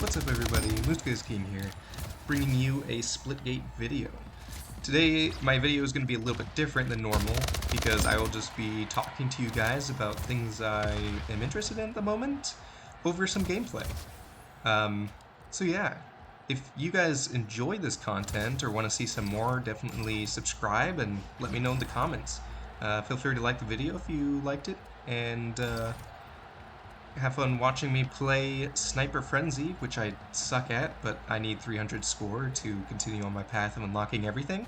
What's up everybody, Splitgate King here, bringing you a Splitgate video. Today, my video is going to be a little bit different than normal, because I will just be talking to you guys about things I am interested in at the moment, over some gameplay. So yeah, if you guys enjoy this content, or want to see some more, definitely subscribe and let me know in the comments. Feel free to like the video if you liked it, and have fun watching me play Sniper Frenzy, which I suck at, but I need 300 score to continue on my path of unlocking everything.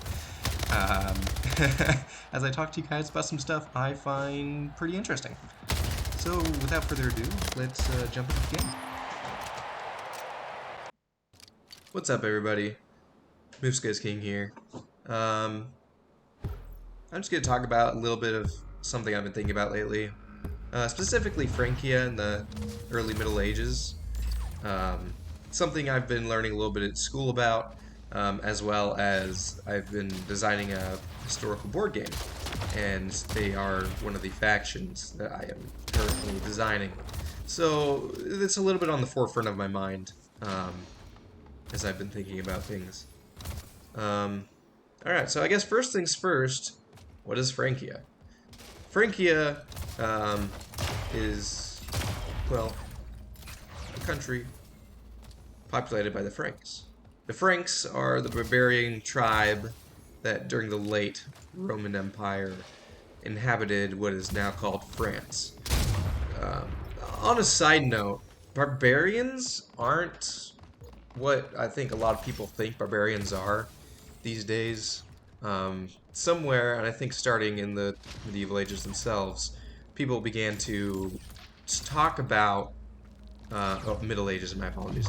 As I talk to you guys about some stuff I find pretty interesting. So, without further ado, let's jump into the game. What's up, everybody? Splitgate King here. I'm just going to talk about a little bit of something I've been thinking about lately. Specifically Francia in the early Middle Ages. Something I've been learning a little bit at school about, as well as I've been designing a historical board game, and they are one of the factions that I am currently designing. So it's a little bit on the forefront of my mind as I've been thinking about things. Alright, so I guess first things first, what is Francia? Francia is, well, a country populated by the Franks. The Franks are the barbarian tribe that during the late Roman Empire inhabited what is now called France. On a side note, barbarians aren't what I think a lot of people think barbarians are these days. Somewhere, and I think starting in the medieval ages themselves, people began to talk about, Middle Ages, my apologies.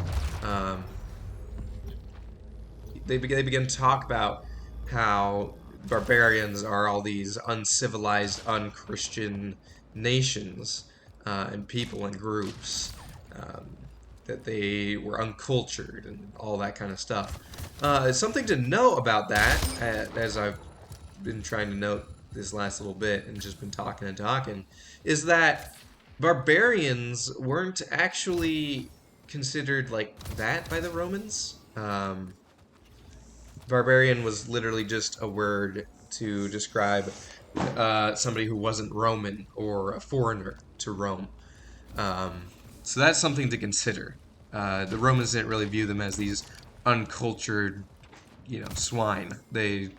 They began to talk about how barbarians are all these uncivilized, unchristian nations and people and groups, that they were uncultured and all that kind of stuff. Something to note about that, as I've been trying to note this last little bit and just been talking and talking, is that barbarians weren't actually considered like that by the Romans. Barbarian was literally just a word to describe somebody who wasn't Roman or a foreigner to Rome. So that's something to consider. The Romans didn't really view them as these uncultured, swine. They,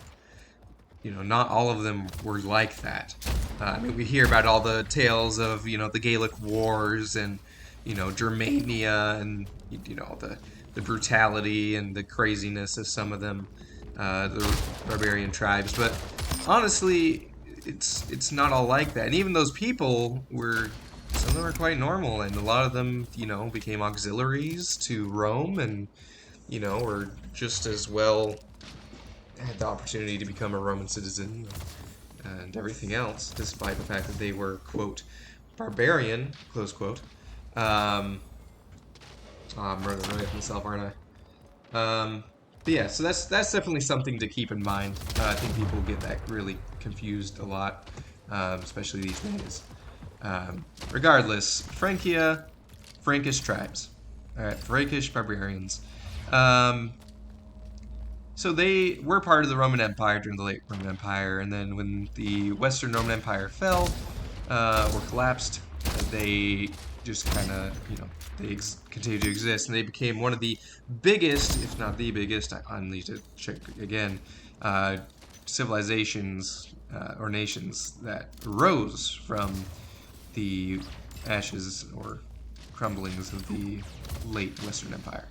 not all of them were like that. I mean, we hear about all the tales of, the Gaelic Wars and, Germania and, the brutality and the craziness of some of them, the barbarian tribes. But honestly, it's not all like that. And even those people were, some of them are quite normal, and a lot of them, became auxiliaries to Rome and, were just as well had the opportunity to become a Roman citizen and everything else, despite the fact that they were, quote, barbarian, close quote. I'm running away with myself, aren't I? But yeah, so that's definitely something to keep in mind. I think people get that really confused a lot, especially these days. Regardless, Francia, Frankish tribes. Alright, Frankish barbarians. So they were part of the Roman Empire during the late Roman Empire, and then when the Western Roman Empire fell, or collapsed, they just kind of, they continued to exist, and they became one of the biggest, if not the biggest, I need to check again, civilizations, or nations that rose from the ashes or crumblings of the late Western Empire.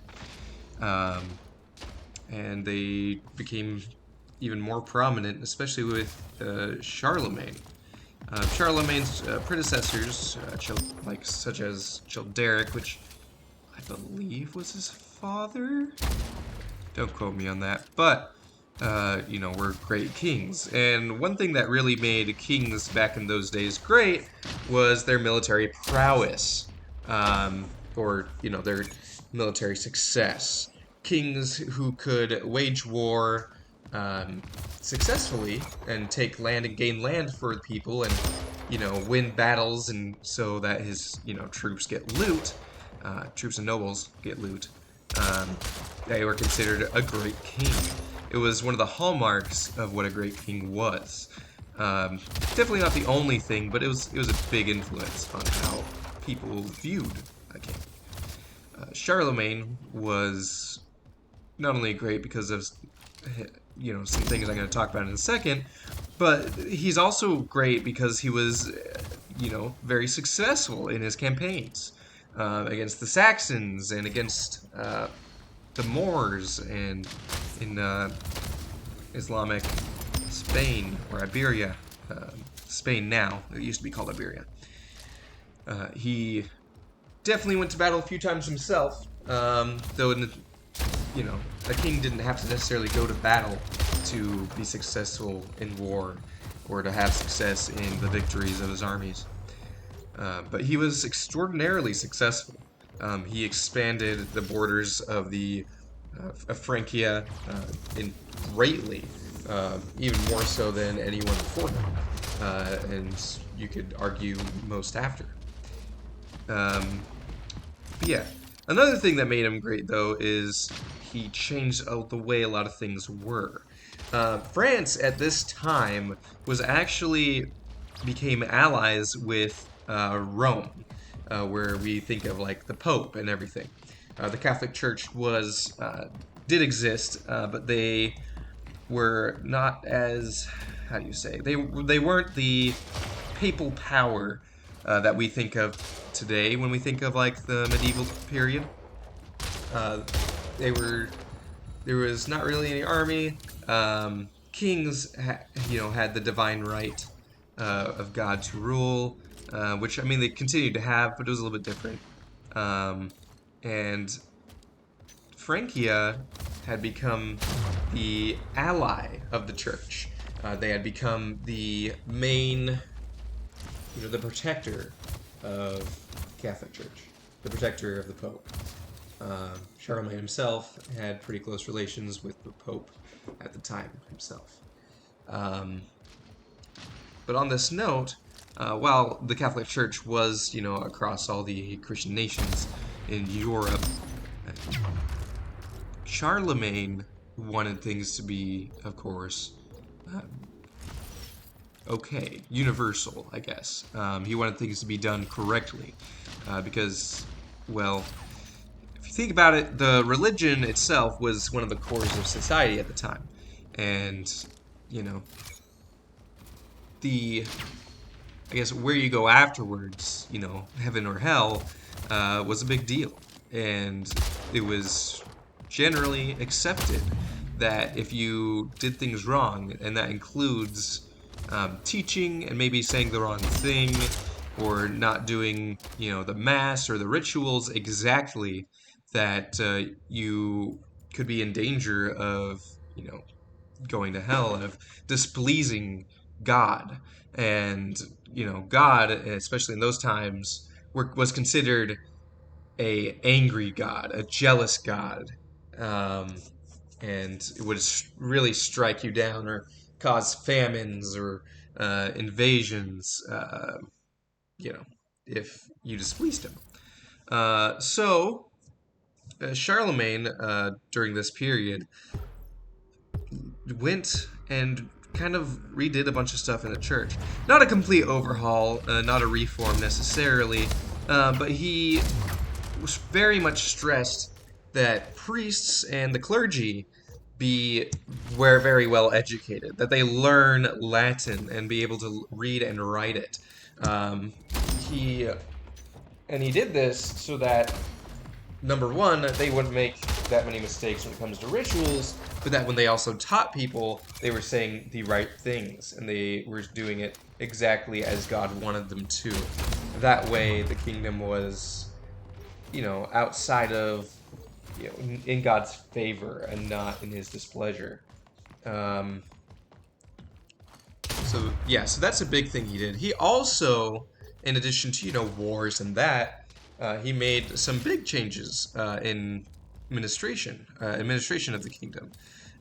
And they became even more prominent, especially with Charlemagne. Charlemagne's predecessors, such as Childeric, which I believe was his father? Don't quote me on that. But, were great kings. And one thing that really made kings back in those days great was their military prowess. Or, their military success. Kings who could wage war successfully and take land and gain land for people and, win battles, and so that his, troops get loot, troops and nobles get loot. Um, they were considered a great king. It was one of the hallmarks of what a great king was. Definitely not the only thing, but it was a big influence on how people viewed a king. Charlemagne was not only great because of some things I'm going to talk about in a second, but he's also great because he was very successful in his campaigns against the Saxons and against the Moors and in Islamic Spain or Iberia. Spain now. It used to be called Iberia. He definitely went to battle a few times himself, though a king didn't have to necessarily go to battle to be successful in war or to have success in the victories of his armies. But he was extraordinarily successful. He expanded the borders of of Francia greatly, even more so than anyone before him, and you could argue most after. But yeah, another thing that made him great, though, is he changed the way a lot of things were. France at this time became allies with Rome, where we think of like the Pope and everything. The Catholic Church did exist, but they were not as, how do you say, they weren't the papal power that we think of today when we think of like the medieval period. Uh, there was not really any army. Kings had the divine right of God to rule, which I mean they continued to have, but it was a little bit different. And Francia had become the ally of the church. They had become the main, the protector of Catholic Church, the protector of the Pope. Charlemagne himself had pretty close relations with the Pope at the time himself. But on this note, while the Catholic Church was, across all the Christian nations in Europe, Charlemagne wanted things to be, of course, okay, universal, I guess. He wanted things to be done correctly, because, well, if you think about it, the religion itself was one of the cores of society at the time, and I guess where you go afterwards, heaven or hell, was a big deal, and it was generally accepted that if you did things wrong, and that includes teaching and maybe saying the wrong thing, or not doing, the mass or the rituals exactly, that you could be in danger of, going to hell and of displeasing God. And, God, especially in those times, was considered a angry God, a jealous God. And it would really strike you down or cause famines or invasions, if you displeased him. So Charlemagne, during this period, went and kind of redid a bunch of stuff in the church. Not a complete overhaul, not a reform necessarily, but he was very much stressed that priests and the clergy were very well educated, that they learn Latin and be able to read and write it. He did this so that, number one, they wouldn't make that many mistakes when it comes to rituals, but that when they also taught people, they were saying the right things, and they were doing it exactly as God wanted them to. That way, the kingdom was, outside of, in God's favor and not in his displeasure. So that's a big thing he did. He also, in addition to, wars and that, he made some big changes in administration of the kingdom.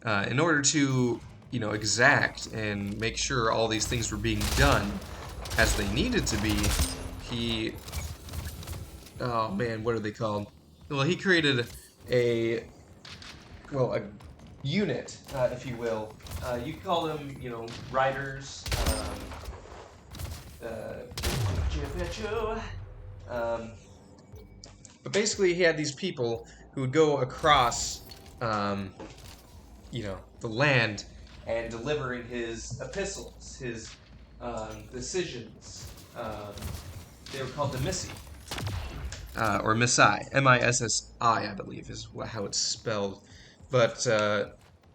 In order to, exact and make sure all these things were being done as they needed to be, oh man, what are they called? Well, he created a well, a unit, if you will. You could call them, riders. Um, but basically, he had these people who would go across, um, the land and delivering his epistles, his decisions. They were called the missi, or missi, M-I-S-S-I, I believe, is how it's spelled. But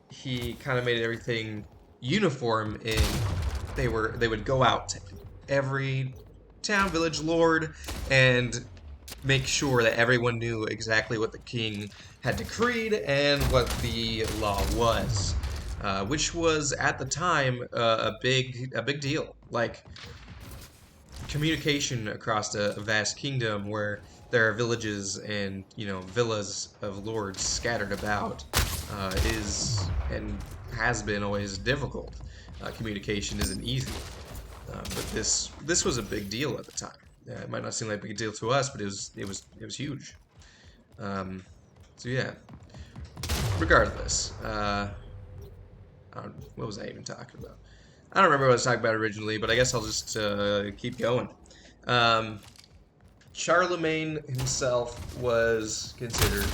he kind of made everything uniform in they would go out to every town, village, lord, and make sure that everyone knew exactly what the king had decreed and what the law was, which was at the time a big deal. Like communication across a vast kingdom where there are villages and villas of lords scattered about is and has been always difficult. Communication isn't easy, but this was a big deal at the time. It might not seem like a big deal to us, but it was huge. Um, so yeah. Regardless, what was I even talking about? I don't remember what I was talking about originally, but I guess I'll just keep going. Um, Charlemagne himself was considered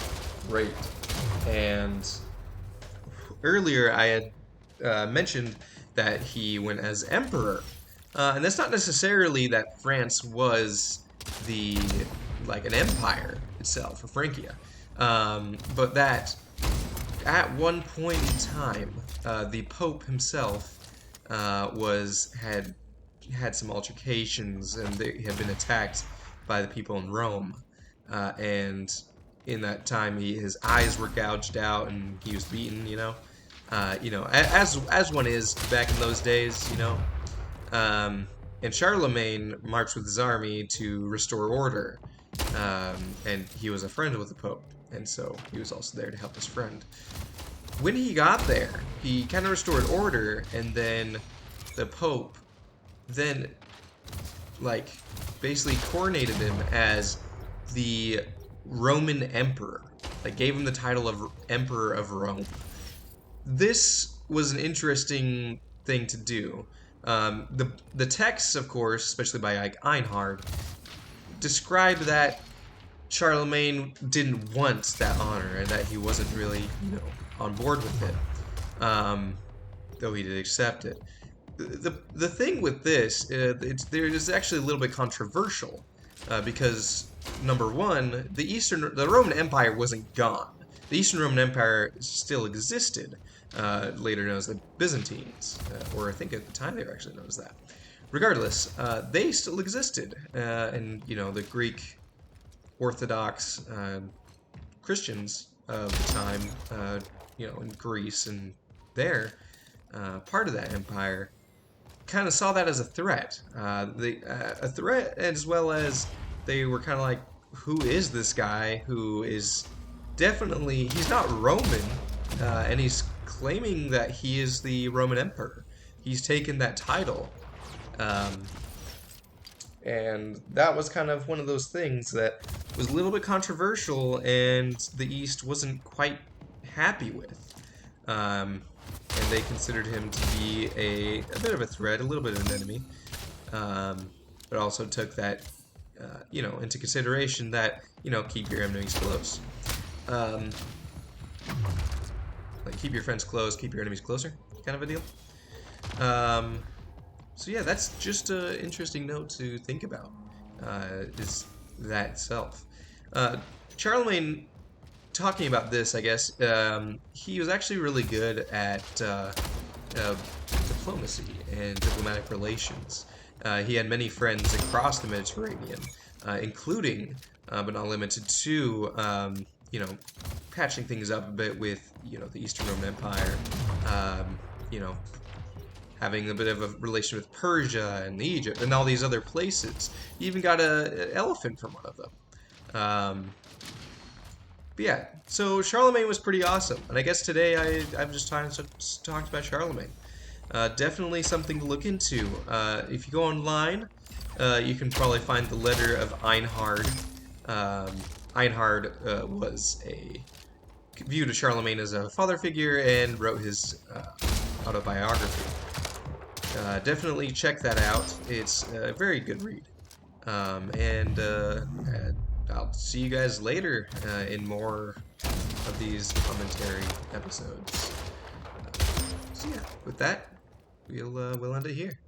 great, and earlier I had mentioned that he went as emperor, and that's not necessarily that France was the like an empire itself, or Francia, but that at one point in time, the Pope himself had some altercations, and they had been attacked by the people in Rome. And in that time, his eyes were gouged out, and he was beaten. As one is back in those days. And Charlemagne marched with his army to restore order, and he was a friend with the Pope, and so he was also there to help his friend. When he got there, he kind of restored order, and then the Pope then, like, basically coronated him as the Roman Emperor. Like, gave him the title of Emperor of Rome. This was an interesting thing to do. The texts, of course, especially by like Einhard, describe that Charlemagne didn't want that honor and that he wasn't really, on board with it, though he did accept it. The thing with this, there's actually a little bit controversial, because number one, the Roman Empire wasn't gone. The Eastern Roman Empire still existed, later known as the Byzantines, or I think at the time they were actually known as that. Regardless, they still existed, and the Greek Orthodox Christians of the time, in Greece and there, part of that empire, kind of saw that as a threat. A threat, as well as they were kind of like, who is this guy who is definitely, he's not Roman, and he's claiming that he is the Roman Emperor. He's taken that title. And that was kind of one of those things that was a little bit controversial, and the East wasn't quite happy with. And they considered him to be a bit of a threat, a little bit of an enemy, but also took that, into consideration that, keep your enemies close. Like, keep your friends close, keep your enemies closer, kind of a deal. So yeah, that's just an interesting note to think about, is that itself. Charlemagne, talking about this, I guess, he was actually really good at diplomacy and diplomatic relations. He had many friends across the Mediterranean, including, but not limited to, patching things up a bit with, the Eastern Roman Empire, having a bit of a relation with Persia and Egypt and all these other places. He even got an elephant from one of them. But yeah, so Charlemagne was pretty awesome. And I guess today I've just talked about Charlemagne. Definitely something to look into. If you go online, you can probably find the letter of Einhard. Einhard was a viewed Charlemagne as a father figure and wrote his autobiography. Definitely check that out. It's a very good read. And I'll see you guys later in more of these commentary episodes. So yeah, with that, we'll end it here.